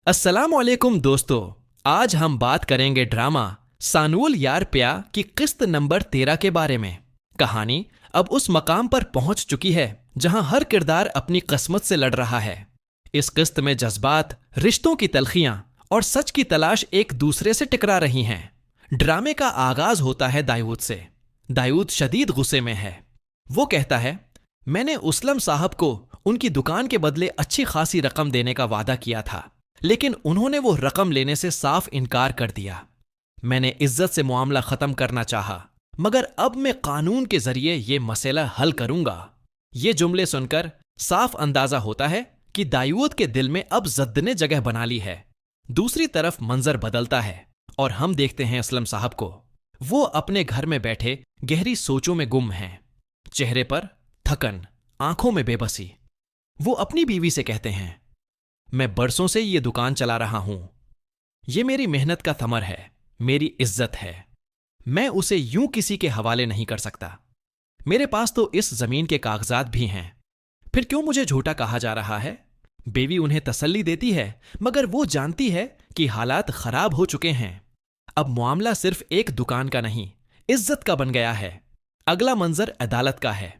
अस्सलामुअलैकुम दोस्तों। आज हम बात करेंगे ड्रामा सानुल यार प्या की किस्त नंबर 13 के बारे में। कहानी अब उस मकाम पर पहुंच चुकी है जहां हर किरदार अपनी किस्मत से लड़ रहा है। इस किस्त में जज्बात, रिश्तों की तलखियां और सच की तलाश एक दूसरे से टकरा रही हैं। ड्रामे का आगाज होता है दायूद से। दायूद शदीद गुस्से में है। वो कहता है, मैंने उसलम साहब को उनकी दुकान के बदले अच्छी खासी रकम देने का वादा किया था, लेकिन उन्होंने वो रकम लेने से साफ इनकार कर दिया। मैंने इज्जत से मामला खत्म करना चाहा, मगर अब मैं कानून के जरिए ये मसला हल करूंगा। ये जुमले सुनकर साफ अंदाजा होता है कि दायूद के दिल में अब जद ने जगह बना ली है। दूसरी तरफ मंजर बदलता है और हम देखते हैं असलम साहब को। वो अपने घर में बैठे गहरी सोचों में गुम हैं। चेहरे पर थकन, आंखों में बेबसी। वो अपनी बीवी से कहते हैं, मैं बरसों से ये दुकान चला रहा हूं। ये मेरी मेहनत का थमर है, मेरी इज्जत है। मैं उसे यूं किसी के हवाले नहीं कर सकता। मेरे पास तो इस जमीन के कागजात भी हैं। फिर क्यों मुझे झूठा कहा जा रहा है? बीवी उन्हें तसल्ली देती है, मगर वो जानती है कि हालात खराब हो चुके हैं। अब मामला सिर्फ एक दुकान का नहीं, इज्जत का बन गया है। अगला मंजर अदालत का है।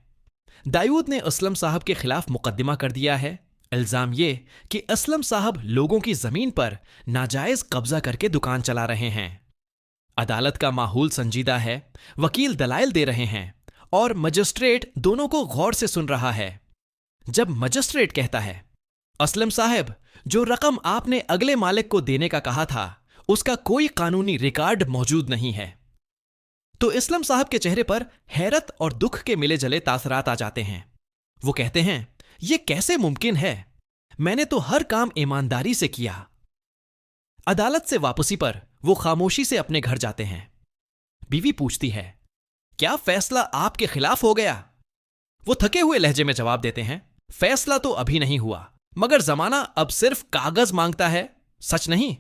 दायूद ने असलम साहब के खिलाफ मुकदमा कर दिया है। इल्जाम ये कि असलम साहब लोगों की जमीन पर नाजायज कब्जा करके दुकान चला रहे हैं। अदालत का माहौल संजीदा है। वकील दलाइल दे रहे हैं और मजिस्ट्रेट दोनों को गौर से सुन रहा है। जब मजिस्ट्रेट कहता है, असलम साहब, जो रकम आपने अगले मालिक को देने का कहा था, उसका कोई कानूनी रिकॉर्ड मौजूद नहीं है, तो असलम साहब के चेहरे पर हैरत और दुख के मिले जले तासरात आ जाते हैं। वो कहते हैं, ये कैसे मुमकिन है? मैंने तो हर काम ईमानदारी से किया। अदालत से वापसी पर वो खामोशी से अपने घर जाते हैं। बीवी पूछती है, क्या फैसला आपके खिलाफ हो गया? वो थके हुए लहजे में जवाब देते हैं, फैसला तो अभी नहीं हुआ, मगर जमाना अब सिर्फ कागज मांगता है, सच नहीं।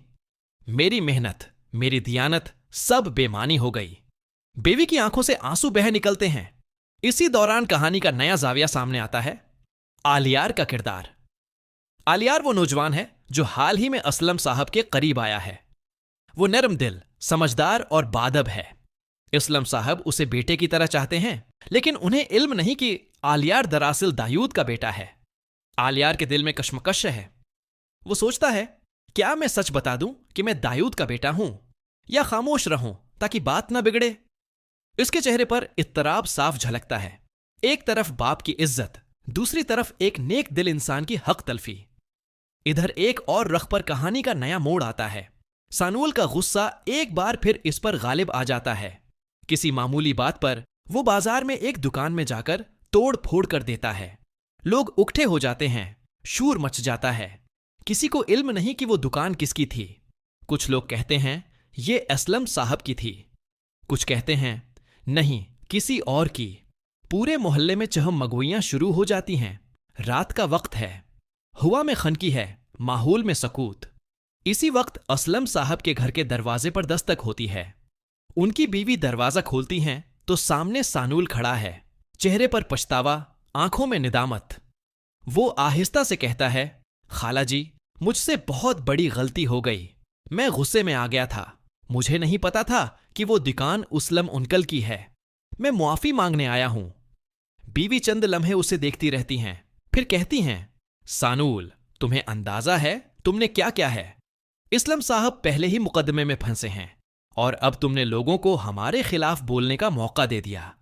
मेरी मेहनत, मेरी दियानत सब बेमानी हो गई। बीवी की आंखों से आंसू बह निकलते हैं। इसी दौरान कहानी का नया जाविया सामने आता है। आलियार का किरदार। आलियार वो नौजवान है जो हाल ही में असलम साहब के करीब आया है। वो नरम दिल, समझदार और बादब है। असलम साहब उसे बेटे की तरह चाहते हैं, लेकिन उन्हें इल्म नहीं कि आलियार दरअसल दायूद का बेटा है। आलियार के दिल में कश्मकश है। वो सोचता है, क्या मैं सच बता दूं कि मैं दायूद का बेटा हूं, या खामोश रहूं ताकि बात ना बिगड़े? इसके चेहरे पर इत्तराब साफ झलकता है। एक तरफ बाप की इज्जत, दूसरी तरफ एक नेक दिल इंसान की हक तलफी। इधर एक और रख पर कहानी का नया मोड़ आता है। सानुल का गुस्सा एक बार फिर इस पर गालिब आ जाता है। किसी मामूली बात पर वो बाजार में एक दुकान में जाकर तोड़ फोड़ कर देता है। लोग उकट्ठे हो जाते हैं, शूर मच जाता है। किसी को इल्म नहीं कि वो दुकान किसकी थी। कुछ लोग कहते हैं ये असलम साहब की थी, कुछ कहते हैं नहीं, किसी और की। पूरे मोहल्ले में चहम मगोइयां शुरू हो जाती हैं। रात का वक्त है, हवा में खनकी है, माहौल में सकूत। इसी वक्त असलम साहब के घर के दरवाजे पर दस्तक होती है। उनकी बीवी दरवाजा खोलती हैं तो सामने सानुल खड़ा है, चेहरे पर पछतावा, आंखों में निदामत। वो आहिस्ता से कहता है, खाला जी, मुझसे बहुत बड़ी गलती हो गई। मैं गुस्से में आ गया था। मुझे नहीं पता था कि वो दुकान उसलम उनकल की है। मैं मुआफी मांगने आया हूं। बीवी चंद लम्हे उसे देखती रहती हैं, फिर कहती हैं, सानुल, तुम्हें अंदाजा है तुमने क्या क्या है? असलम साहब पहले ही मुकदमे में फंसे हैं और अब तुमने लोगों को हमारे खिलाफ बोलने का मौका दे दिया।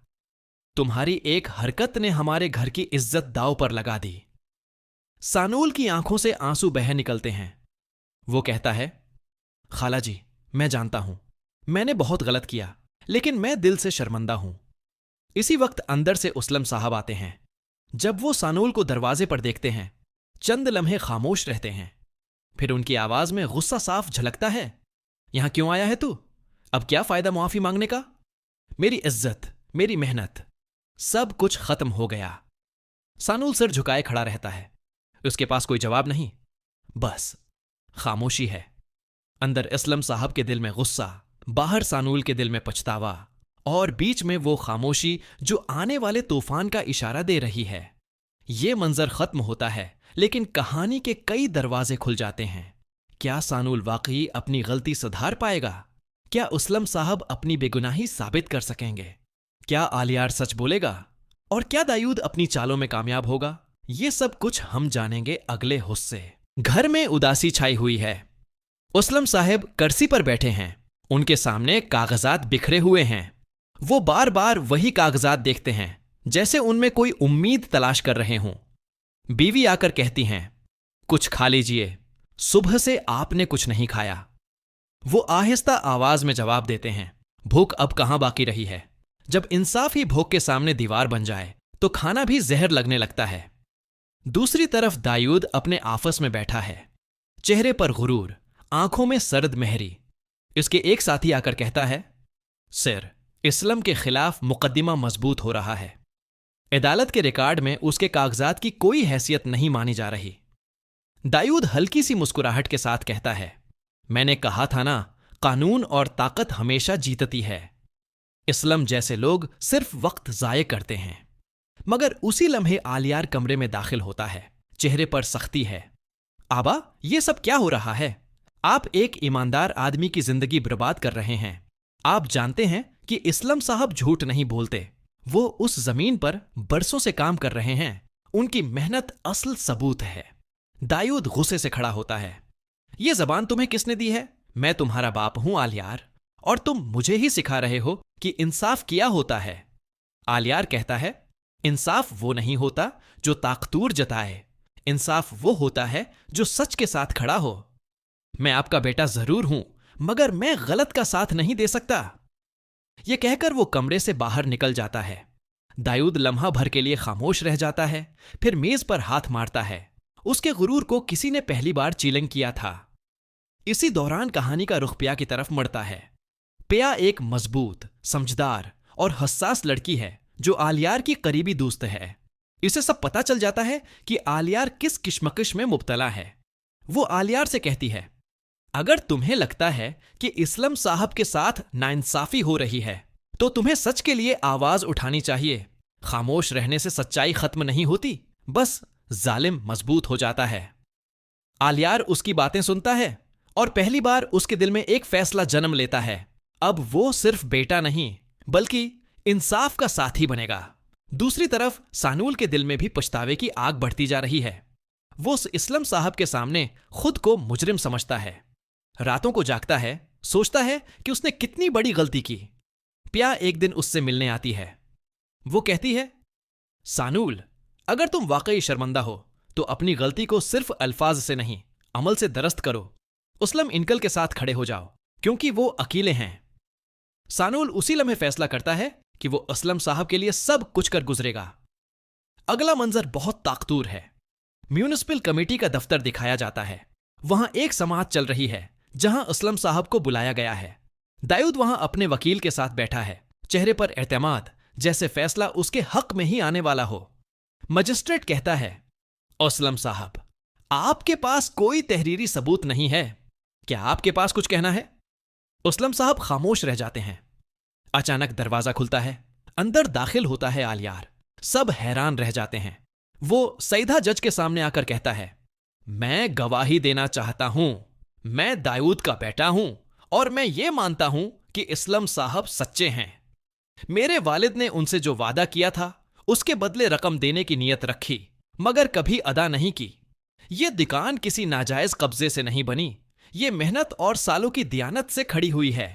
तुम्हारी एक हरकत ने हमारे घर की इज्जत दांव पर लगा दी। सानुल की आंखों से आंसू बह निकलते हैं। वो कहता है, खाला जी, मैं जानता हूं मैंने बहुत गलत किया, लेकिन मैं दिल से शर्मिंदा हूं। इसी वक्त अंदर से उसलम साहब आते हैं। जब वो सानुल को दरवाजे पर देखते हैं, चंद लम्हे खामोश रहते हैं। फिर उनकी आवाज में गुस्सा साफ झलकता है। यहां क्यों आया है तू? अब क्या फायदा मुआफी मांगने का? मेरी इज्जत, मेरी मेहनत, सब कुछ खत्म हो गया। सानुल सिर झुकाए खड़ा रहता है। उसके पास कोई जवाब नहीं, बस खामोशी है। अंदर असलम साहब के दिल में गुस्सा, बाहर सानुल के दिल में पछतावा, और बीच में वो खामोशी जो आने वाले तूफान का इशारा दे रही है। ये मंजर खत्म होता है, लेकिन कहानी के कई दरवाजे खुल जाते हैं। क्या सानूल वाकई अपनी गलती सुधार पाएगा? क्या असलम साहब अपनी बेगुनाही साबित कर सकेंगे? क्या आलियार सच बोलेगा? और क्या दायूद अपनी चालों में कामयाब होगा? ये सब कुछ हम जानेंगे अगले हिस्से। घर में उदासी छाई हुई है। असलम साहब कुर्सी पर बैठे हैं। उनके सामने कागजात बिखरे हुए हैं। वो बार बार वही कागजात देखते हैं, जैसे उनमें कोई उम्मीद तलाश कर रहे हों। बीवी आकर कहती हैं, कुछ खा लीजिए, सुबह से आपने कुछ नहीं खाया। वो आहिस्ता आवाज में जवाब देते हैं, भूख अब कहां बाकी रही है। जब इंसाफ ही भूख के सामने दीवार बन जाए तो खाना भी जहर लगने लगता है। दूसरी तरफ दायूद अपने आफस में बैठा है, चेहरे पर गुरूर, आंखों में सर्द मेहरी। इसके एक साथी आकर कहता है, सर, इस्लाम के खिलाफ मुकदमा मजबूत हो रहा है। अदालत के रिकॉर्ड में उसके कागजात की कोई हैसियत नहीं मानी जा रही। दायूद हल्की सी मुस्कुराहट के साथ कहता है, मैंने कहा था ना, कानून और ताकत हमेशा जीतती है। इस्लाम जैसे लोग सिर्फ वक्त जाये करते हैं। मगर उसी लम्हे आलियार कमरे में दाखिल होता है। चेहरे पर सख्ती है। आबा, ये सब क्या हो रहा है? आप एक ईमानदार आदमी की जिंदगी बर्बाद कर रहे हैं। आप जानते हैं कि इस्लाम साहब झूठ नहीं बोलते। वो उस जमीन पर बरसों से काम कर रहे हैं। उनकी मेहनत असल सबूत है। दायूद गुस्से से खड़ा होता है। ये जबान तुम्हें किसने दी है? मैं तुम्हारा बाप हूं आलियार, और तुम मुझे ही सिखा रहे हो कि इंसाफ क्या होता है। आलियार कहता है, इंसाफ वो नहीं होता जो ताकतूर जताए। इंसाफ वो होता है जो सच के साथ खड़ा हो। मैं आपका बेटा जरूर हूं, मगर मैं गलत का साथ नहीं दे सकता। यह कहकर वो कमरे से बाहर निकल जाता है। दायूद लम्हा भर के लिए खामोश रह जाता है, फिर मेज पर हाथ मारता है। उसके गुरूर को किसी ने पहली बार चीलंग किया था। इसी दौरान कहानी का रुख पिया की तरफ मुड़ता है। पिया एक मजबूत, समझदार और हसास लड़की है जो आलियार की करीबी दोस्त है। इसे सब पता चल जाता है कि आलियार किस किश्मकश में मुब्तला है। वो आलियार से कहती है, अगर तुम्हें लगता है कि इस्लाम साहब के साथ नाइंसाफी हो रही है तो तुम्हें सच के लिए आवाज उठानी चाहिए। खामोश रहने से सच्चाई खत्म नहीं होती, बस जालिम मजबूत हो जाता है। आलियार उसकी बातें सुनता है और पहली बार उसके दिल में एक फैसला जन्म लेता है। अब वो सिर्फ बेटा नहीं, बल्कि इंसाफ का साथी बनेगा। दूसरी तरफ सानूल के दिल में भी पछतावे की आग बढ़ती जा रही है। वो इस्लाम साहब के सामने खुद को मुजरिम समझता है। रातों को जागता है, सोचता है कि उसने कितनी बड़ी गलती की। प्या एक दिन उससे मिलने आती है। वो कहती है, सानूल, अगर तुम वाकई शर्मिंदा हो तो अपनी गलती को सिर्फ अल्फाज से नहीं, अमल से दरस्त करो। उसलम इनकल के साथ खड़े हो जाओ, क्योंकि वो अकेले हैं। सानूल उसी लम्हे फैसला करता है कि वो असलम साहब के लिए सब कुछ कर गुजरेगा। अगला मंजर बहुत ताकतूर है। म्यूनिसिपल कमेटी का दफ्तर दिखाया जाता है। वहां एक समाअत चल रही है जहां असलम साहब को बुलाया गया है। दायूद वहां अपने वकील के साथ बैठा है, चेहरे पर एतमाद, जैसे फैसला उसके हक में ही आने वाला हो। मजिस्ट्रेट कहता है, असलम साहब, आपके पास कोई तहरीरी सबूत नहीं है। क्या आपके पास कुछ कहना है? असलम साहब खामोश रह जाते हैं। अचानक दरवाजा खुलता है। अंदर दाखिल होता है आलियार। सब हैरान रह जाते हैं। वो सईदा जज के सामने आकर कहता है, मैं गवाही देना चाहता हूं। मैं दायूद का बेटा हूं और मैं ये मानता हूं कि इस्लाम साहब सच्चे हैं। मेरे वालिद ने उनसे जो वादा किया था उसके बदले रकम देने की नीयत रखी, मगर कभी अदा नहीं की। ये दुकान किसी नाजायज कब्जे से नहीं बनी। ये मेहनत और सालों की दियानत से खड़ी हुई है।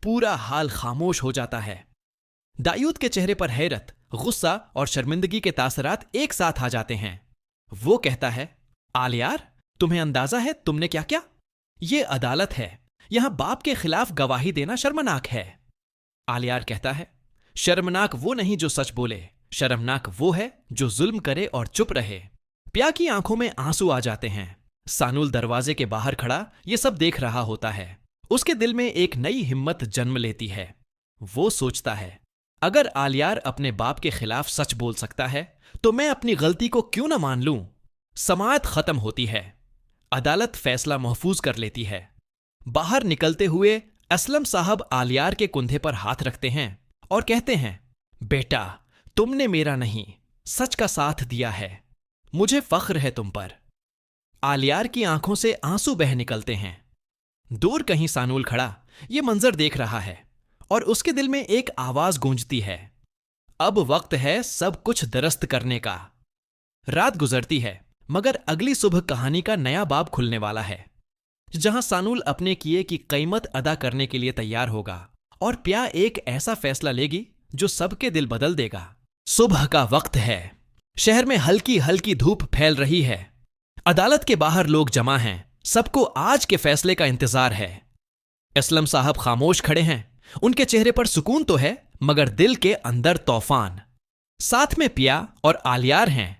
पूरा हाल खामोश हो जाता है। दायूद के चेहरे पर हैरत, गुस्सा और शर्मिंदगी के तासरात एक साथ आ जाते हैं। वो कहता है, आलियार, तुम्हें अंदाजा है तुमने क्या क्या? ये अदालत है, यहां बाप के खिलाफ गवाही देना शर्मनाक है। आलियार कहता है, शर्मनाक वो नहीं जो सच बोले, शर्मनाक वो है जो जुल्म करे और चुप रहे। प्या की आंखों में आंसू आ जाते हैं। सानूल दरवाजे के बाहर खड़ा ये सब देख रहा होता है। उसके दिल में एक नई हिम्मत जन्म लेती है। वो सोचता है, अगर आलियार अपने बाप के खिलाफ सच बोल सकता है तो मैं अपनी गलती को क्यों ना मान लूं। समाअत खत्म होती है। अदालत फैसला महफूज कर लेती है। बाहर निकलते हुए असलम साहब आलियार के कुंधे पर हाथ रखते हैं और कहते हैं, बेटा, तुमने मेरा नहीं, सच का साथ दिया है। मुझे फख्र है तुम पर। आलियार की आंखों से आंसू बह निकलते हैं। दूर कहीं सानूल खड़ा ये मंजर देख रहा है और उसके दिल में एक आवाज गूंजती है, अब वक्त है सब कुछ दुरुस्त करने का। रात गुजरती है, मगर अगली सुबह कहानी का नया बाब खुलने वाला है, जहां सानूल अपने किए की कीमत अदा करने के लिए तैयार होगा और प्या एक ऐसा फैसला लेगी जो सबके दिल बदल देगा। सुबह का वक्त है। शहर में हल्की हल्की धूप फैल रही है। अदालत के बाहर लोग जमा हैं। सबको आज के फैसले का इंतजार है। असलम साहब खामोश खड़े हैं। उनके चेहरे पर सुकून तो है, मगर दिल के अंदर तूफान। साथ में पिया और आलियार हैं।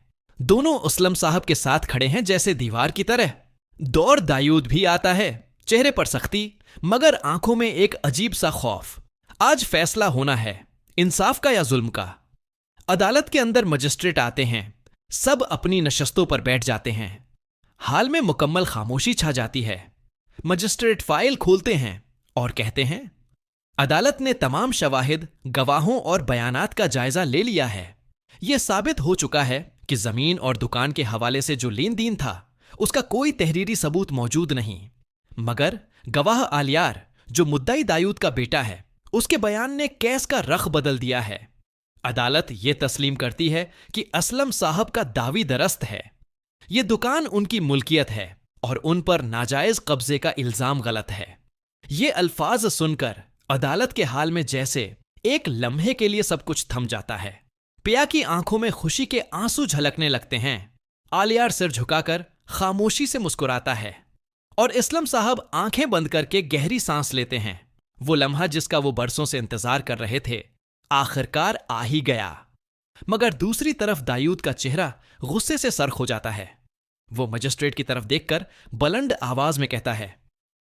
दोनों असलम साहब के साथ खड़े हैं जैसे दीवार की तरह। दौर दायूद भी आता है, चेहरे पर सख्ती मगर आंखों में एक अजीब सा खौफ। आज फैसला होना है, इंसाफ का या जुल्म का। अदालत के अंदर मजिस्ट्रेट आते हैं। सब अपनी नशस्तों पर बैठ जाते हैं। हाल में मुकम्मल खामोशी छा जाती है। मजिस्ट्रेट फाइल खोलते हैं और कहते हैं, अदालत ने तमाम शवाहिद, गवाहों और बयानात का जायजा ले लिया है। यह साबित हो चुका है कि जमीन और दुकान के हवाले से जो लेन देन था उसका कोई तहरीरी सबूत मौजूद नहीं, मगर गवाह आलियार जो मुद्दाई दायूद का बेटा है, उसके बयान ने केस का रख बदल दिया है। अदालत यह तस्लीम करती है कि असलम साहब का दावी दरस्त है। यह दुकान उनकी मुल्कियत है और उन पर नाजायज कब्जे का इल्जाम गलत है। ये अल्फाज सुनकर अदालत के हाल में जैसे एक लम्हे के लिए सब कुछ थम जाता है। पिया की आंखों में खुशी के आंसू झलकने लगते हैं। आलियार सिर झुकाकर खामोशी से मुस्कुराता है और असलम साहब आंखें बंद करके गहरी सांस लेते हैं। वो लम्हा जिसका वो बरसों से इंतजार कर रहे थे आखिरकार आ ही गया। मगर दूसरी तरफ दायूद का चेहरा गुस्से से सर्ख हो जाता है। वो मजिस्ट्रेट की तरफ देखकर बुलंद आवाज में कहता है,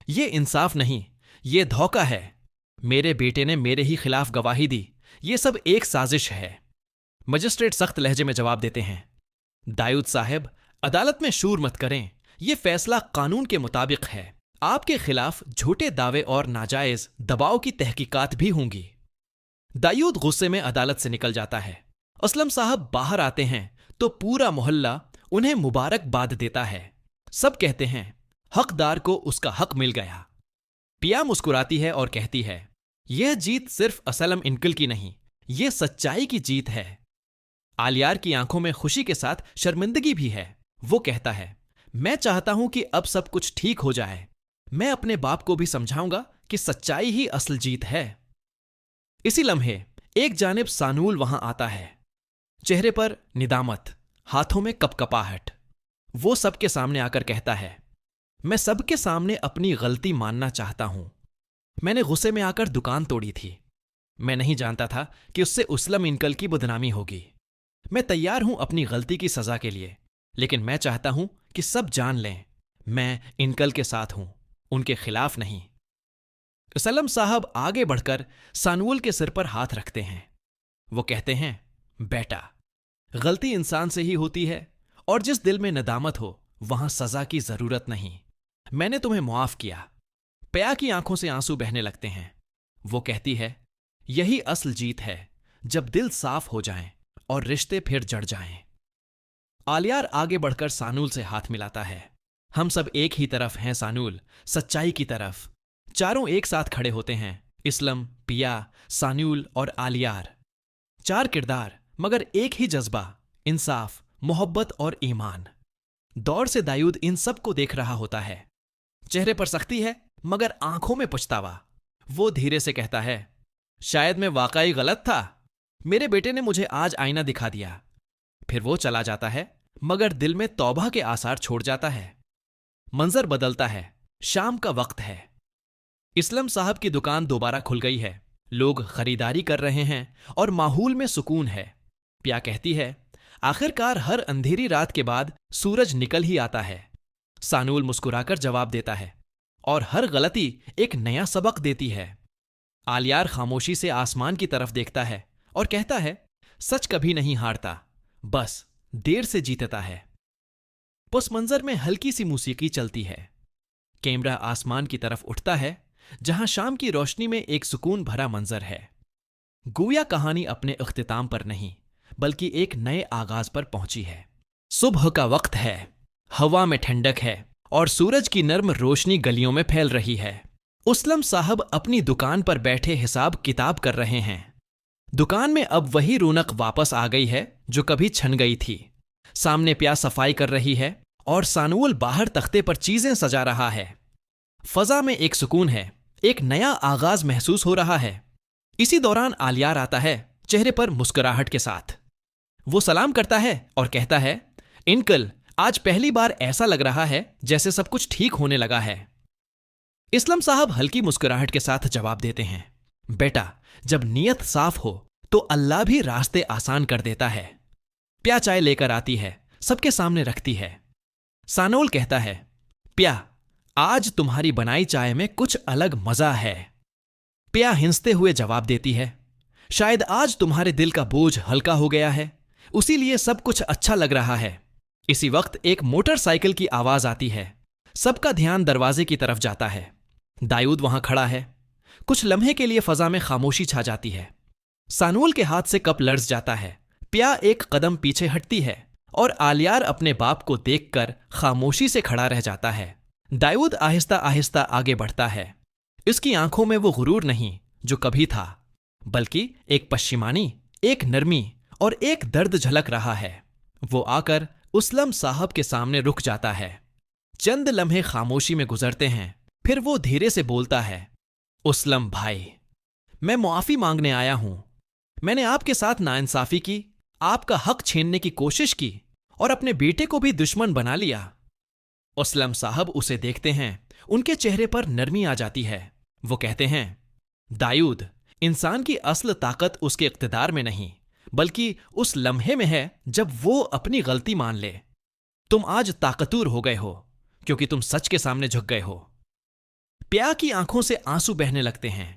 ये इंसाफ नहीं, ये धोखा है। मेरे बेटे ने मेरे ही खिलाफ गवाही दी। ये सब एक साजिश है। मजिस्ट्रेट सख्त लहजे में जवाब देते हैं, दायूद साहब, अदालत में शूर मत करें। यह फैसला कानून के मुताबिक है। आपके खिलाफ झूठे दावे और नाजायज दबाव की तहकीकात भी होंगी। दायूद गुस्से में अदालत से निकल जाता है। असलम साहब बाहर आते हैं तो पूरा मोहल्ला उन्हें मुबारकबाद देता है। सब कहते हैं, हकदार को उसका हक मिल गया। पिया मुस्कुराती है और कहती है, यह जीत सिर्फ असलम इंकल की नहीं, यह सच्चाई की जीत है। आलियार की आंखों में खुशी के साथ शर्मिंदगी भी है। वो कहता है, मैं चाहता हूं कि अब सब कुछ ठीक हो जाए। मैं अपने बाप को भी समझाऊंगा कि सच्चाई ही असल जीत है। इसी लम्हे एक जानिब सानूल वहां आता है। चेहरे पर निदामत, हाथों में कपकपाहट। वो सबके सामने आकर कहता है, मैं सबके सामने अपनी गलती मानना चाहता हूं। मैंने गुस्से में आकर दुकान तोड़ी थी। मैं नहीं जानता था कि उससे उसलम इंकल की बदनामी होगी। मैं तैयार हूं अपनी गलती की सजा के लिए, लेकिन मैं चाहता हूं कि सब जान लें, मैं इनकल के साथ हूं, उनके खिलाफ नहीं। सलम साहब आगे बढ़कर सानूल के सिर पर हाथ रखते हैं। वो कहते हैं, बेटा, गलती इंसान से ही होती है और जिस दिल में नदामत हो वहां सजा की जरूरत नहीं। मैंने तुम्हें मुआफ किया। पिया की आंखों से आंसू बहने लगते हैं। वो कहती है, यही असल जीत है, जब दिल साफ हो जाएं और रिश्ते फिर जड़ जाएं। आलियार आगे बढ़कर सानूल से हाथ मिलाता है। हम सब एक ही तरफ हैं सानूल, सच्चाई की तरफ। चारों एक साथ खड़े होते हैं, इसलम, पिया, सानूल और आलियार। चार किरदार मगर एक ही जज्बा, इंसाफ, मोहब्बत और ईमान। दौर से दायूद इन सब को देख रहा होता है। चेहरे पर सख्ती है मगर आंखों में पछतावा। वो धीरे से कहता है, शायद मैं वाकई गलत था। मेरे बेटे ने मुझे आज आईना दिखा दिया। फिर वो चला जाता है मगर दिल में तौबा के आसार छोड़ जाता है। मंजर बदलता है। शाम का वक्त है। इसलम साहब की दुकान दोबारा खुल गई है। लोग खरीदारी कर रहे हैं और माहौल में सुकून है। पिया कहती है, आखिरकार हर अंधेरी रात के बाद सूरज निकल ही आता है। सानूल मुस्कुराकर जवाब देता है, और हर गलती एक नया सबक देती है। आलियार खामोशी से आसमान की तरफ देखता है और कहता है, सच कभी नहीं हारता, बस देर से जीतता है। उस मंजर में हल्की सी मौसीकी चलती है। कैमरा आसमान की तरफ उठता है जहां शाम की रोशनी में एक सुकून भरा मंजर है। गोया कहानी अपने इख्तिताम पर नहीं बल्कि एक नए आगाज पर पहुंची है। सुबह का वक्त है। हवा में ठंडक है और सूरज की नर्म रोशनी गलियों में फैल रही है। उसलम साहब अपनी दुकान पर बैठे हिसाब किताब कर रहे हैं। दुकान में अब वही रौनक वापस आ गई है जो कभी छन गई थी। सामने प्या सफाई कर रही है और सानुल बाहर तख्ते पर चीजें सजा रहा है। फजा में एक सुकून है, एक नया आगाज महसूस हो रहा है। इसी दौरान आलियार आता है, चेहरे पर मुस्कुराहट के साथ। वो सलाम करता है और कहता है, अंकल, आज पहली बार ऐसा लग रहा है जैसे सब कुछ ठीक होने लगा है। इसलम साहब हल्की मुस्कुराहट के साथ जवाब देते हैं, बेटा, जब नीयत साफ हो तो अल्लाह भी रास्ते आसान कर देता है। प्या चाय लेकर आती है, सबके सामने रखती है। सानोल कहता है, प्या, आज तुम्हारी बनाई चाय में कुछ अलग मजा है। प्या हिंसते हुए जवाब देती है, शायद आज तुम्हारे दिल का बोझ हल्का हो गया है, उसी लिए सब कुछ अच्छा लग रहा है। इसी वक्त एक मोटरसाइकिल की आवाज आती है। सबका ध्यान दरवाजे की तरफ जाता है। दायूद वहां खड़ा है। कुछ लम्हे के लिए फजा में खामोशी छा जाती है। सानुल के हाथ से कप लर्ज जाता है। प्या एक कदम पीछे हटती है और आलियार अपने बाप को देखकर खामोशी से खड़ा रह जाता है। दायूद आहिस्ता आहिस्ता आगे बढ़ता है। इसकी आंखों में वो गुरूर नहीं जो कभी था, बल्कि एक पश्चिमानी, एक नरमी और एक दर्द झलक रहा है। वो आकर उसलम साहब के सामने रुक जाता है। चंद लम्हे खामोशी में गुजरते हैं, फिर वो धीरे से बोलता है, उसलम भाई, मैं मुआफी मांगने आया हूं। मैंने आपके साथ नाइंसाफी की, आपका हक छीनने की कोशिश की और अपने बेटे को भी दुश्मन बना लिया। उसलम साहब उसे देखते हैं, उनके चेहरे पर नरमी आ जाती है। वो कहते हैं, दायूद, इंसान की असल ताकत उसके इख्तिदार में नहीं, बल्कि उस लम्हे में है जब वो अपनी गलती मान ले। तुम आज ताकतूर हो गए हो क्योंकि तुम सच के सामने झुक गए हो। प्या की आंखों से आंसू बहने लगते हैं।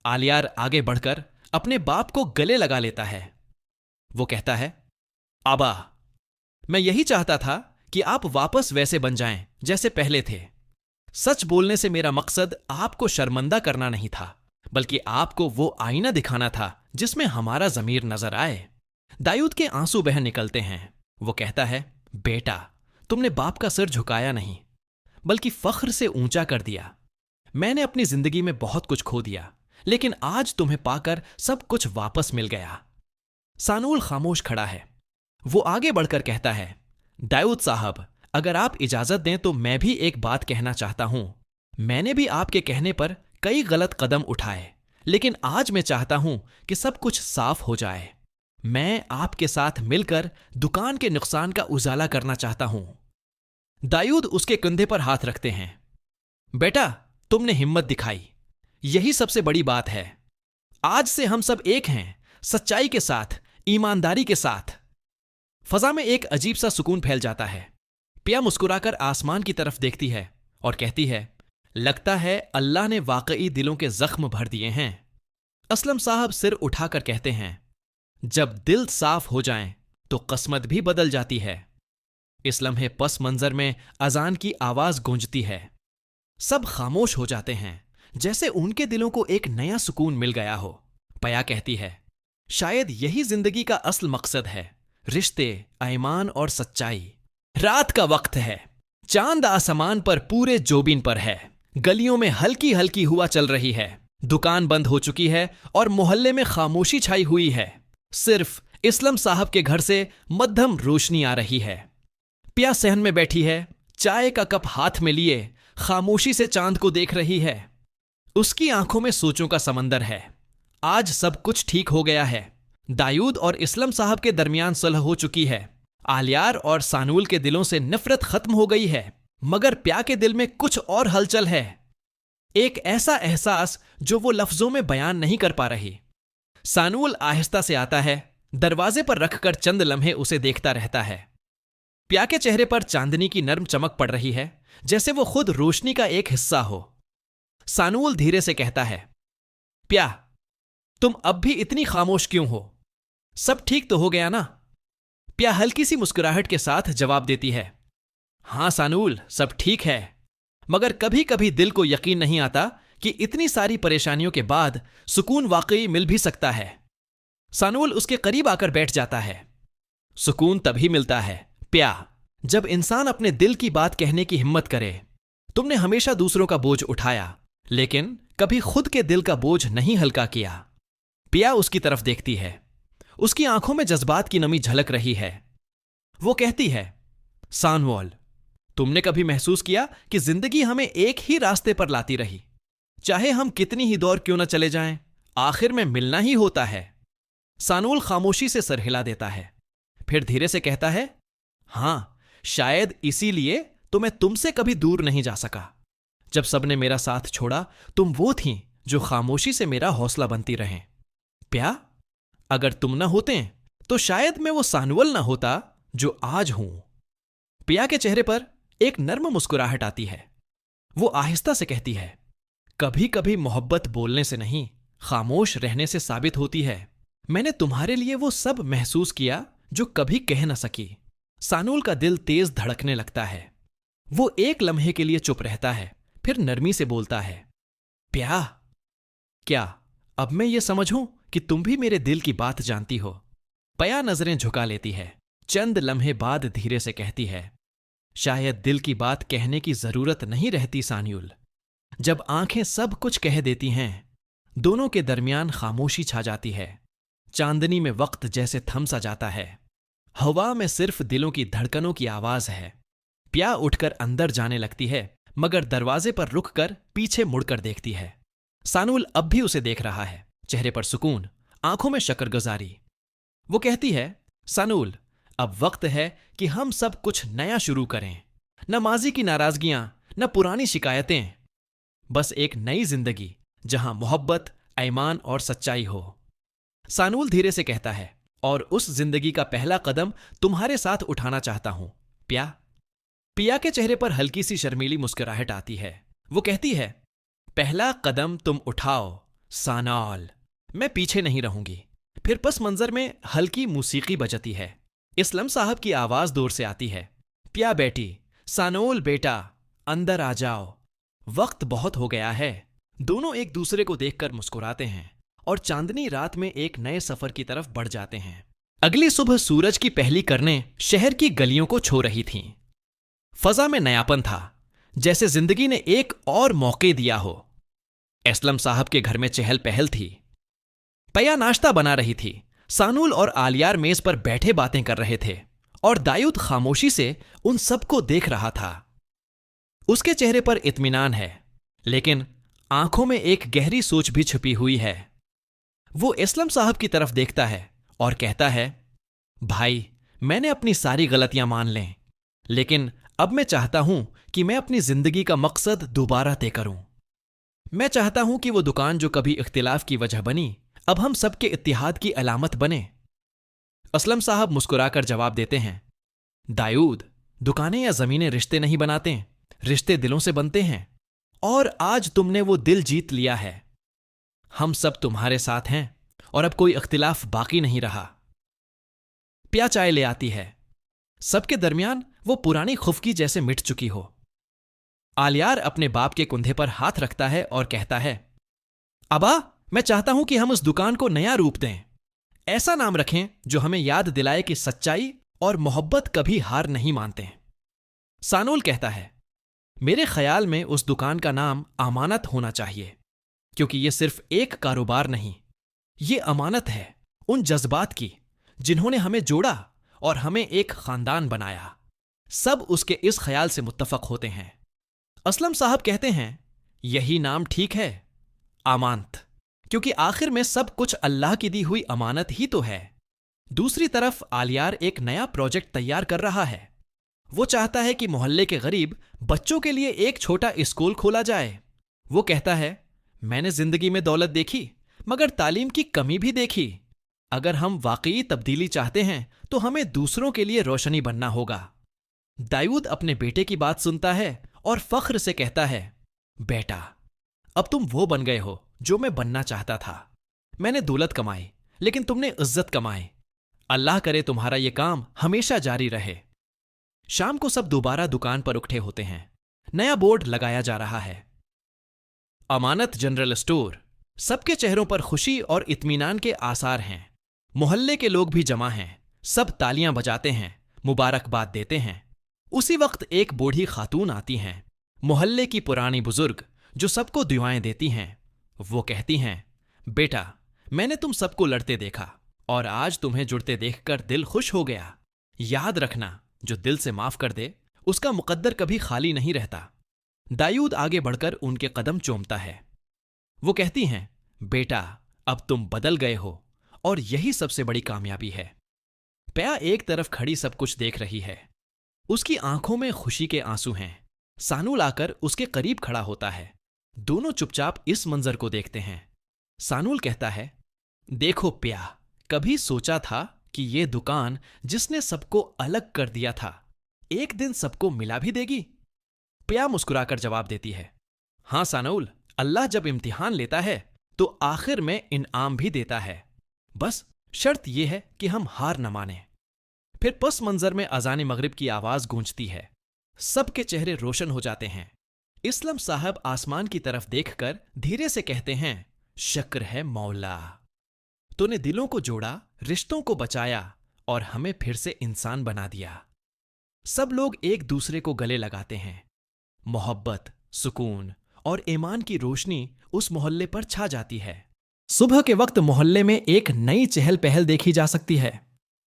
आलियार आगे बढ़कर अपने बाप को गले लगा लेता है। वो कहता है, आबा, मैं यही चाहता था कि आप वापस वैसे बन जाएं जैसे पहले थे। सच बोलने से मेरा मकसद आपको शर्मिंदा करना नहीं था, बल्कि आपको वो आईना दिखाना था जिसमें हमारा ज़मीर नजर आए। दायूद के आंसू बह निकलते हैं। वो कहता है, बेटा, तुमने बाप का सिर झुकाया नहीं, बल्कि फख्र से ऊंचा कर दिया। मैंने अपनी जिंदगी में बहुत कुछ खो दिया, लेकिन आज तुम्हें पाकर सब कुछ वापस मिल गया। सानुल खामोश खड़ा है। वो आगे बढ़कर कहता है, दाऊद साहब, अगर आप इजाजत दें तो मैं भी एक बात कहना चाहता हूं। मैंने भी आपके कहने पर कई गलत कदम उठाए, लेकिन आज मैं चाहता हूं कि सब कुछ साफ हो जाए। मैं आपके साथ मिलकर दुकान के नुकसान का उजाला करना चाहता हूं। दाऊद उसके कंधे पर हाथ रखते हैं। बेटा, तुमने हिम्मत दिखाई, यही सबसे बड़ी बात है। आज से हम सब एक हैं, सच्चाई के साथ, ईमानदारी के साथ। फजा में एक अजीब सा सुकून फैल जाता है। प्या मुस्कुराकर आसमान की तरफ देखती है और कहती है, लगता है अल्लाह ने वाकई दिलों के जख्म भर दिए हैं। असलम साहब सिर उठाकर कहते हैं, जब दिल साफ हो जाएं तो किस्मत भी बदल जाती है। इस लम्हे पस मंजर में अजान की आवाज गूंजती है। सब खामोश हो जाते हैं, जैसे उनके दिलों को एक नया सुकून मिल गया हो। प्या कहती है, शायद यही जिंदगी का असल मकसद है, रिश्ते, ईमान और सच्चाई। रात का वक्त है, चांद आसमान पर पूरे जोबीन पर है। गलियों में हल्की हल्की हवा चल रही है। दुकान बंद हो चुकी है और मोहल्ले में खामोशी छाई हुई है। सिर्फ इसलम साहब के घर से मध्यम रोशनी आ रही है। प्या सहन में बैठी है, चाय का कप हाथ में लिए खामोशी से चांद को देख रही है। उसकी आंखों में सोचों का समंदर है। आज सब कुछ ठीक हो गया है। दाऊद और इसलम साहब के दरमियान सुलह हो चुकी है। आलियार और सानुल के दिलों से नफरत खत्म हो गई है, मगर प्या के दिल में कुछ और हलचल है। एक ऐसा एहसास जो वो लफ्जों में बयान नहीं कर पा रही। सानुल आहिस्ता से आता है, दरवाजे पर रखकर चंद लम्हे उसे देखता रहता है। प्या के चेहरे पर चांदनी की नर्म चमक पड़ रही है, जैसे वो खुद रोशनी का एक हिस्सा हो। सानुल धीरे से कहता है, प्या, तुम अब भी इतनी खामोश क्यों हो? सब ठीक तो हो गया ना? प्या हल्की सी मुस्कुराहट के साथ जवाब देती है, हां सानुल, सब ठीक है, मगर कभी कभी दिल को यकीन नहीं आता कि इतनी सारी परेशानियों के बाद सुकून वाकई मिल भी सकता है। सानुल उसके करीब आकर बैठ जाता है। सुकून तभी मिलता है, प्या, जब इंसान अपने दिल की बात कहने की हिम्मत करे। तुमने हमेशा दूसरों का बोझ उठाया, लेकिन कभी खुद के दिल का बोझ नहीं हल्का किया। पिया उसकी तरफ देखती है। उसकी आंखों में जज्बात की नमी झलक रही है। वो कहती है, सानवॉल, तुमने कभी महसूस किया कि जिंदगी हमें एक ही रास्ते पर लाती रही? चाहे हम कितनी ही दौर क्यों न चले जाएं, आखिर में मिलना ही होता है। सानूल खामोशी से सर हिला देता है, फिर धीरे से कहता है, हां, शायद इसीलिए तो मैं तुमसे कभी दूर नहीं जा सका। जब सबने मेरा साथ छोड़ा, तुम वो थीं जो खामोशी से मेरा हौसला बनती रहें। प्या, अगर तुम न होते तो शायद मैं वो सानवल न होता जो आज हूं। पिया के चेहरे पर एक नर्म मुस्कुराहट आती है। वो आहिस्ता से कहती है, कभी कभी मोहब्बत बोलने से नहीं, खामोश रहने से साबित होती है। मैंने तुम्हारे लिए वो सब महसूस किया जो कभी कह न सकी। सानूल का दिल तेज धड़कने लगता है। वो एक लम्हे के लिए चुप रहता है, फिर नरमी से बोलता है, प्या, क्या अब मैं ये समझूं कि तुम भी मेरे दिल की बात जानती हो? पया नजरें झुका लेती है। चंद लम्हे बाद धीरे से कहती है, शायद दिल की बात कहने की जरूरत नहीं रहती सान्यूल। जब आंखें सब कुछ कह देती हैं, दोनों के दरमियान खामोशी छा जाती है। चांदनी में वक्त जैसे थम सा जाता है। हवा में सिर्फ दिलों की धड़कनों की आवाज है। प्या उठकर अंदर जाने लगती है, मगर दरवाजे पर रुककर पीछे मुड़कर देखती है। सानूल अब भी उसे देख रहा है, चेहरे पर सुकून, आंखों में शकरगुजारी। वो कहती है, सानूल, अब वक्त है कि हम सब कुछ नया शुरू करें। न माजी की नाराजगियां, न पुरानी शिकायतें, बस एक नई जिंदगी जहां मोहब्बत, ईमान और सच्चाई हो। सानूल धीरे से कहता है, और उस जिंदगी का पहला कदम तुम्हारे साथ उठाना चाहता हूं, प्या। पिया के चेहरे पर हल्की सी शर्मीली मुस्कुराहट आती है। वो कहती है, पहला कदम तुम उठाओ सानौल, मैं पीछे नहीं रहूंगी। फिर पस मंजर में हल्की मूसीकी बजती है। इस्लम साहब की आवाज दूर से आती है, प्या बेटी, सानोल बेटा, अंदर आ जाओ, वक्त बहुत हो गया है। दोनों एक दूसरे को देखकर मुस्कुराते हैं और चांदनी रात में एक नए सफर की तरफ बढ़ जाते हैं। अगली सुबह सूरज की पहली किरणें शहर की गलियों को छू रही थीं। फजा में नयापन था, जैसे जिंदगी ने एक और मौके दिया हो। इस्लम साहब के घर में चहल पहल थी। पया नाश्ता बना रही थी। सानूल और आलियार मेज पर बैठे बातें कर रहे थे और दायूद खामोशी से उन सबको देख रहा था। उसके चेहरे पर इत्मीनान है, लेकिन आंखों में एक गहरी सोच भी छुपी हुई है। वो इस्लम साहब की तरफ देखता है और कहता है, भाई, मैंने अपनी सारी गलतियां मान लें, लेकिन अब मैं चाहता हूं कि मैं अपनी जिंदगी का मकसद दोबारा तय करूं। मैं चाहता हूं कि वो दुकान जो कभी इख्तिलाफ की वजह बनी, अब हम सबके इत्तिहाद की अलामत बने। असलम साहब मुस्कुराकर जवाब देते हैं, दायूद, दुकानें या जमीनें रिश्ते नहीं बनाते, रिश्ते दिलों से बनते हैं, और आज तुमने वो दिल जीत लिया है। हम सब तुम्हारे साथ हैं और अब कोई इख्तिलाफ बाकी नहीं रहा। प्या चाय ले आती है। सबके दरमियान वो पुरानी खुफकी जैसे मिट चुकी हो। आलियार अपने बाप के कुंधे पर हाथ रखता है और कहता है, अबा, मैं चाहता हूं कि हम उस दुकान को नया रूप दें। ऐसा नाम रखें जो हमें याद दिलाए कि सच्चाई और मोहब्बत कभी हार नहीं मानते। सानूल कहता है, मेरे ख्याल में उस दुकान का नाम अमानत होना चाहिए, क्योंकि यह सिर्फ एक कारोबार नहीं, ये अमानत है उन जज्बात की जिन्होंने हमें जोड़ा और हमें एक खानदान बनाया। सब उसके इस ख्याल से मुत्तफक होते हैं। असलम साहब कहते हैं, यही नाम ठीक है, अमानत, क्योंकि आखिर में सब कुछ अल्लाह की दी हुई अमानत ही तो है। दूसरी तरफ आलियार एक नया प्रोजेक्ट तैयार कर रहा है। वो चाहता है कि मोहल्ले के गरीब बच्चों के लिए एक छोटा स्कूल खोला जाए। वो कहता है, मैंने जिंदगी में दौलत देखी, मगर तालीम की कमी भी देखी। अगर हम वाकई तब्दीली चाहते हैं तो हमें दूसरों के लिए रोशनी बनना होगा। दायूद अपने बेटे की बात सुनता है और फख्र से कहता है, बेटा, अब तुम वो बन गए हो जो मैं बनना चाहता था। मैंने दौलत कमाई, लेकिन तुमने इज्जत कमाई। अल्लाह करे तुम्हारा यह काम हमेशा जारी रहे। शाम को सब दोबारा दुकान पर इकट्ठे होते हैं। नया बोर्ड लगाया जा रहा है, अमानत जनरल स्टोर। सबके चेहरों पर खुशी और इत्मीनान के आसार हैं। मोहल्ले के लोग भी जमा हैं। सब तालियां बजाते हैं, मुबारकबाद देते हैं। उसी वक्त एक बूढ़ी खातून आती हैं, मोहल्ले की पुरानी बुजुर्ग जो सबको दुआएं देती हैं। वो कहती हैं, बेटा, मैंने तुम सबको लड़ते देखा और आज तुम्हें जुड़ते देखकर दिल खुश हो गया। याद रखना, जो दिल से माफ कर दे उसका मुकद्दर कभी खाली नहीं रहता। दायूद आगे बढ़कर उनके कदम चूमता है। वो कहती हैं, बेटा, अब तुम बदल गए हो और यही सबसे बड़ी कामयाबी है। प्या एक तरफ खड़ी सब कुछ देख रही है। उसकी आंखों में खुशी के आंसू हैं। सानूल आकर उसके करीब खड़ा होता है। दोनों चुपचाप इस मंजर को देखते हैं। सानूल कहता है, देखो प्या, कभी सोचा था कि ये दुकान जिसने सबको अलग कर दिया था, एक दिन सबको मिला भी देगी। प्या मुस्कुराकर जवाब देती है, हां सानूल, अल्लाह जब इम्तिहान लेता है तो आखिर में इनाम भी देता है। बस शर्त यह है कि हम हार न माने। फिर पस मंजर में अजान मगरिब की आवाज गूंजती है। सबके चेहरे रोशन हो जाते हैं। इस्लम साहब आसमान की तरफ देखकर धीरे से कहते हैं, शक्र है मौला, तूने दिलों को जोड़ा, रिश्तों को बचाया और हमें फिर से इंसान बना दिया। सब लोग एक दूसरे को गले लगाते हैं। मोहब्बत, सुकून और ईमान की रोशनी उस मोहल्ले पर छा जाती है। सुबह के वक्त मोहल्ले में एक नई चहल पहल देखी जा सकती है।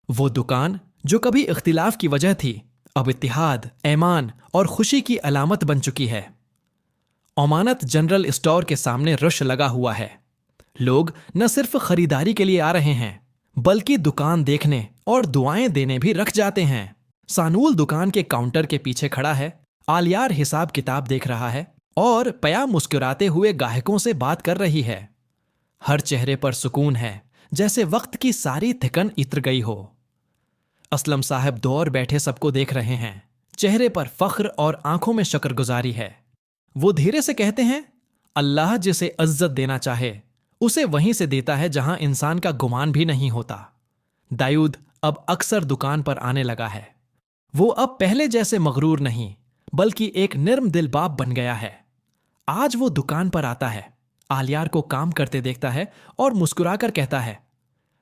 वो दुकान जो कभी इख्तिलाफ की वजह थी, अब इत्तिहाद, ईमान और खुशी की अलामत बन चुकी है। ओमानत जनरल स्टोर के सामने रश लगा हुआ है। लोग न सिर्फ खरीदारी के लिए आ रहे हैं, बल्कि दुकान देखने और दुआएं देने भी रख जाते हैं। सानूल दुकान के काउंटर के पीछे खड़ा है। आलियार हिसाब किताब देख रहा है और प्या मुस्कुराते हुए गाहकों से बात कर रही है। हर चेहरे पर सुकून है, जैसे वक्त की सारी थिकन इतर गई हो। असलम साहब दौर बैठे सबको देख रहे हैं। चेहरे पर फख्र और आंखों में शुक्रगुजारी है। वो धीरे से कहते हैं, अल्लाह जिसे इज्जत देना चाहे उसे वहीं से देता है जहां इंसान का गुमान भी नहीं होता। दायूद अब अक्सर दुकान पर आने लगा है। वो अब पहले जैसे मगरूर नहीं, बल्कि एक निर्म दिल बाप बन गया है। आज वो दुकान पर आता है, आलियार को काम करते देखता है और मुस्कुराकर कहता है,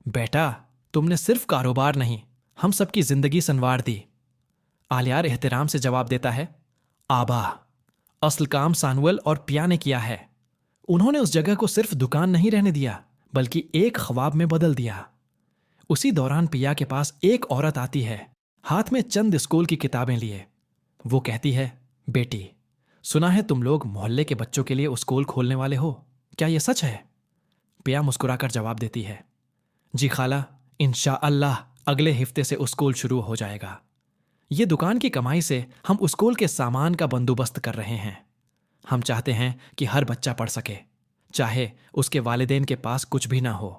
बेटा, तुमने सिर्फ कारोबार नहीं, हम सबकी जिंदगी संवार दी। आलियार एहतराम से जवाब देता है, आबा, असल काम सानुअल और पिया ने किया है। उन्होंने उस जगह को सिर्फ दुकान नहीं रहने दिया, बल्कि एक ख्वाब में बदल दिया। उसी दौरान पिया के पास एक औरत आती है, हाथ में चंद स्कूल की किताबें लिए। वो कहती है, बेटी, सुना है तुम लोग मोहल्ले के बच्चों के लिए स्कूल खोलने वाले हो, क्या यह सच है? पिया मुस्कुराकर जवाब देती है, जी खाला, इंशाअल्लाह अगले हफ्ते से स्कूल शुरू हो जाएगा। ये दुकान की कमाई से हम स्कूल के सामान का बंदोबस्त कर रहे हैं। हम चाहते हैं कि हर बच्चा पढ़ सके, चाहे उसके वालिदैन के पास कुछ भी ना हो।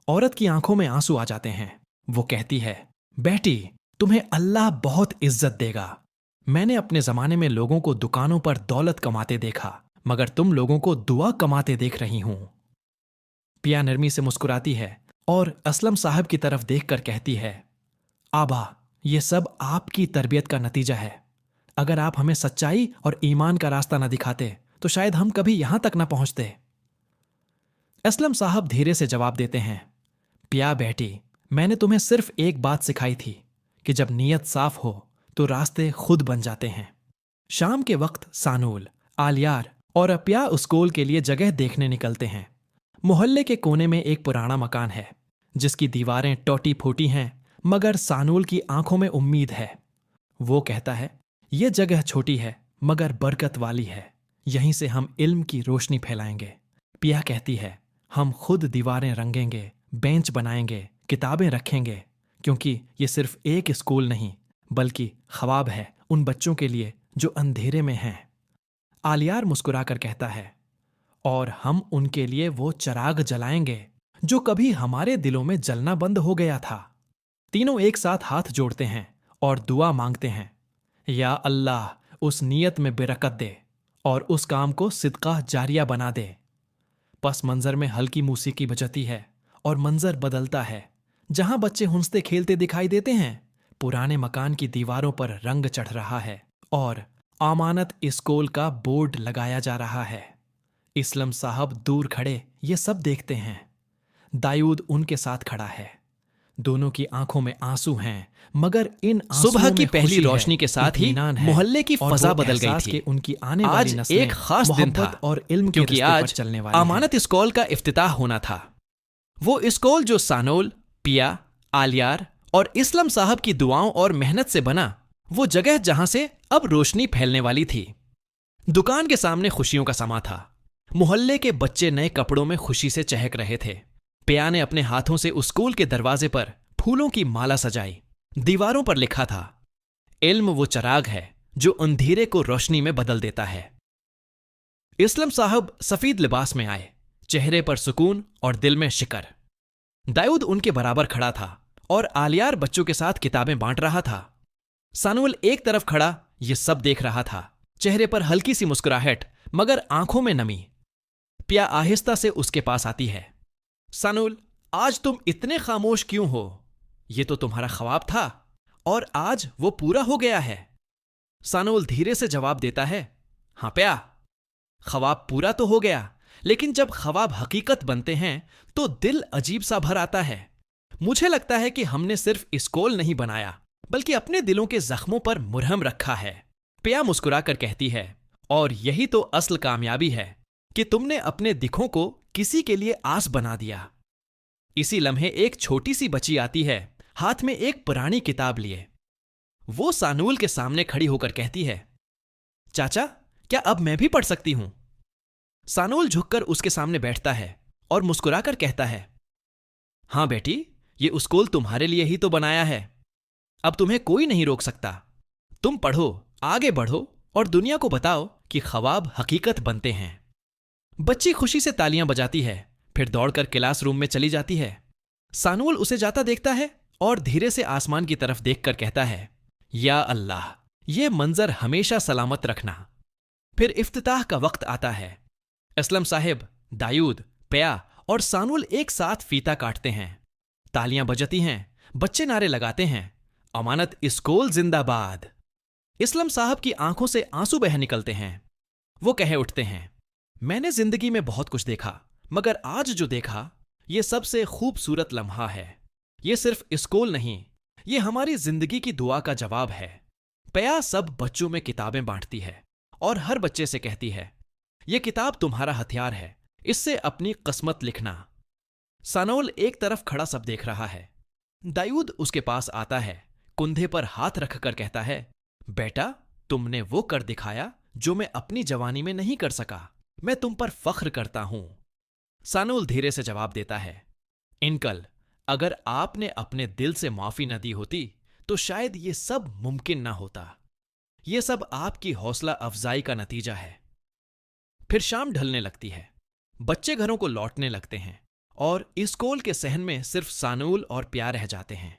औरत की आंखों में आंसू आ जाते हैं। वो कहती है, बेटी, तुम्हें अल्लाह बहुत इज्जत देगा। मैंने अपने जमाने में लोगों को दुकानों पर दौलत कमाते देखा, मगर तुम लोगों को दुआ कमाते देख रही हूं। पिया नरमी से मुस्कुराती है और असलम साहब की तरफ देखकर कहती है, आबा, ये सब आपकी तरबियत का नतीजा है। अगर आप हमें सच्चाई और ईमान का रास्ता न दिखाते तो शायद हम कभी यहां तक न पहुंचते। असलम साहब धीरे से जवाब देते हैं, पिया बेटी, मैंने तुम्हें सिर्फ एक बात सिखाई थी कि जब नीयत साफ हो तो रास्ते खुद बन जाते हैं। शाम के वक्त सानूल, आलियार और प्या स्कूल के लिए जगह देखने निकलते हैं। मोहल्ले के कोने में एक पुराना मकान है जिसकी दीवारें टूटी फूटी हैं, मगर सानूल की आंखों में उम्मीद है। वो कहता है, ये जगह छोटी है मगर बरकत वाली है, यहीं से हम इल्म की रोशनी फैलाएंगे। पिया कहती है, हम खुद दीवारें रंगेंगे, बेंच बनाएंगे, किताबें रखेंगे, क्योंकि ये सिर्फ एक स्कूल नहीं बल्कि ख्वाब है उन बच्चों के लिए जो अंधेरे में हैं। आलियार मुस्कुराकर कहता है, और हम उनके लिए वो चराग जलाएंगे जो कभी हमारे दिलों में जलना बंद हो गया था। तीनों एक साथ हाथ जोड़ते हैं और दुआ मांगते हैं, या अल्लाह, उस नीयत में बरकत दे और उस काम को सिदका जारिया बना दे। पस मंजर में हल्की मौसीकी बजती है और मंजर बदलता है। जहां बच्चे हंसते खेलते दिखाई देते हैं, पुराने मकान की दीवारों पर रंग चढ़ रहा है और अमानत स्कूल का बोर्ड लगाया जा रहा है। इस्लम साहब दूर खड़े ये सब देखते हैं। दायूद उनके साथ खड़ा है। दोनों की आंखों में आंसू हैं, मगर इन सुबह आंसुओं की में पहली खुशी है, रोशनी के साथ ही इत्मीनान है, मोहल्ले की और फजा वो बदल गई एहसास थी। कि उनकी आने वाली आज नस्लें एक खास दिन था, मोहब्बत और इल्म के क्योंकि रास्ते पर आज चलने वाली हैं। अमानत स्कूल का इफ्तिताह होना था। वो स्कूल जो सानोल, पिया, आलियार और इस्लाम साहब की दुआओं और मेहनत से बना, वो जगह जहां से अब रोशनी फैलने वाली थी। दुकान के सामने खुशियों का समा था। मोहल्ले के बच्चे नए कपड़ों में खुशी से चहक रहे थे। पिया ने अपने हाथों से उस स्कूल के दरवाजे पर फूलों की माला सजाई। दीवारों पर लिखा था, इल्म वो चराग है जो अंधेरे को रोशनी में बदल देता है। इस्लाम साहब सफेद लिबास में आए, चेहरे पर सुकून और दिल में शिकर। दाऊद उनके बराबर खड़ा था और आलियार बच्चों के साथ किताबें बांट रहा था। सानुल एक तरफ खड़ा ये सब देख रहा था, चेहरे पर हल्की सी मुस्कुराहट मगर आंखों में नमी। पिया आहिस्ता से उसके पास आती है। सानुल, आज तुम इतने खामोश क्यों हो? ये तो तुम्हारा ख्वाब था और आज वो पूरा हो गया है। सानुल धीरे से जवाब देता है, हां पिया, ख्वाब पूरा तो हो गया, लेकिन जब ख्वाब हकीकत बनते हैं तो दिल अजीब सा भर आता है। मुझे लगता है कि हमने सिर्फ स्कूल नहीं बनाया, बल्कि अपने दिलों के जख्मों पर मुरहम रखा है। पिया मुस्कुराकर कहती है, और यही तो असल कामयाबी है कि तुमने अपने दिखों को किसी के लिए आस बना दिया। इसी लम्हे एक छोटी सी बच्ची आती है, हाथ में एक पुरानी किताब लिए। वो सानूल के सामने खड़ी होकर कहती है, चाचा, क्या अब मैं भी पढ़ सकती हूं? सानूल झुककर उसके सामने बैठता है और मुस्कुराकर कहता है, हां बेटी, ये स्कूल तुम्हारे लिए ही तो बनाया है। अब तुम्हें कोई नहीं रोक सकता। तुम पढ़ो, आगे बढ़ो और दुनिया को बताओ कि ख्वाब हकीकत बनते हैं। बच्ची खुशी से तालियां बजाती है, फिर दौड़कर क्लासरूम में चली जाती है। सानूल उसे जाता देखता है और धीरे से आसमान की तरफ देखकर कहता है, या अल्लाह, ये मंजर हमेशा सलामत रखना। फिर इफ्तिताह का वक्त आता है। असलम साहिब, दाऊद, पिया और सानूल एक साथ फीता काटते हैं। तालियां बजती हैं, बच्चे नारे लगाते हैं, अमानत स्कूल जिंदाबाद। इस्लाम साहब की आंखों से आंसू बह निकलते हैं। वो कह उठते हैं, मैंने जिंदगी में बहुत कुछ देखा, मगर आज जो देखा ये सबसे खूबसूरत लम्हा है। ये सिर्फ स्कूल नहीं, ये हमारी जिंदगी की दुआ का जवाब है। पिया सब बच्चों में किताबें बांटती है और हर बच्चे से कहती है, ये किताब तुम्हारा हथियार है, इससे अपनी किस्मत लिखना। सानोल एक तरफ खड़ा सब देख रहा है। दाऊद उसके पास आता है, कुंधे पर हाथ रखकर कहता है, बेटा, तुमने वो कर दिखाया जो मैं अपनी जवानी में नहीं कर सका। मैं तुम पर फख्र करता हूं। सानोल धीरे से जवाब देता है, इनकल, अगर आपने अपने दिल से माफी न दी होती तो शायद ये सब मुमकिन ना होता। ये सब आपकी हौसला अफजाई का नतीजा है। फिर शाम ढलने लगती है। बच्चे घरों को लौटने लगते हैं और स्कूल के सहन में सिर्फ सानूल और पिया रह जाते हैं।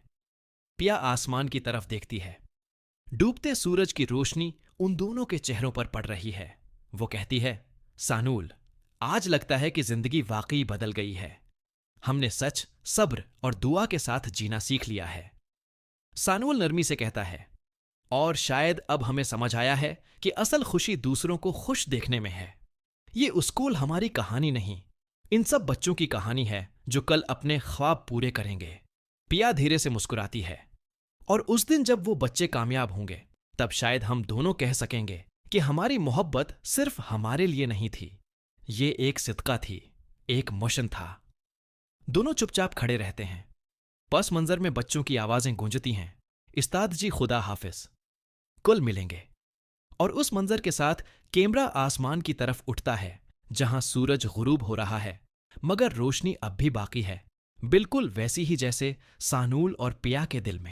पिया आसमान की तरफ देखती है। डूबते सूरज की रोशनी उन दोनों के चेहरों पर पड़ रही है। वो कहती है, सानूल, आज लगता है कि जिंदगी वाकई बदल गई है। हमने सच, सब्र और दुआ के साथ जीना सीख लिया है। सानूल नरमी से कहता है, और शायद अब हमें समझ आया है कि असल खुशी दूसरों को खुश देखने में है। ये स्कूल हमारी कहानी नहीं, इन सब बच्चों की कहानी है जो कल अपने ख्वाब पूरे करेंगे। पिया धीरे से मुस्कुराती है, और उस दिन जब वो बच्चे कामयाब होंगे, तब शायद हम दोनों कह सकेंगे कि हमारी मोहब्बत सिर्फ हमारे लिए नहीं थी, ये एक सिदका थी, एक मिशन था। दोनों चुपचाप खड़े रहते हैं। पस मंजर में बच्चों की आवाजें गूंजती हैं, उस्ताद जी खुदा हाफिज, कुल मिलेंगे। और उस मंजर के साथ कैमरा आसमान की तरफ उठता है, जहां सूरज गुरूब हो रहा है, मगर रोशनी अब भी बाकी है, बिल्कुल वैसी ही जैसे सानूल और पिया के दिल में।